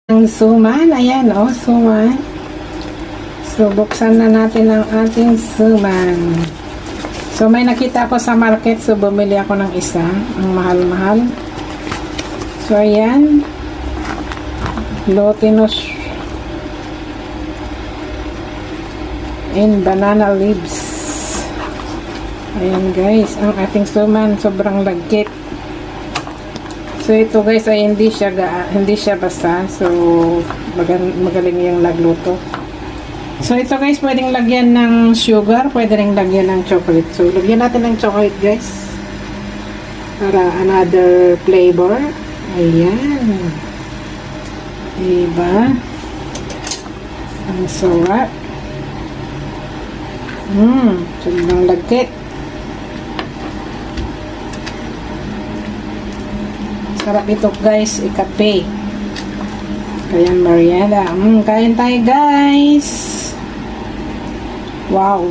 Ang suman, ayan o, suman. So, buksan na natin ang ating suman. So, may nakita ako sa market, so bumili ako ng isa. Ang mahal-mahal. So, ayan. Glutinous and banana leaves. Ayan guys, ang ating suman, sobrang lagkit. So ito guys ay hindi siya basta. So magaling yung nagluto. So ito guys, pwedeng lagyan ng sugar, pwede ring lagyan ng chocolate. So lagyan natin ng chocolate guys. Para another flavor. Ayan. Diba? Ang sarap. Sobrang lagkit. Sarap ito guys, ikape. Kaya merienda. Kain tayo guys. Wow.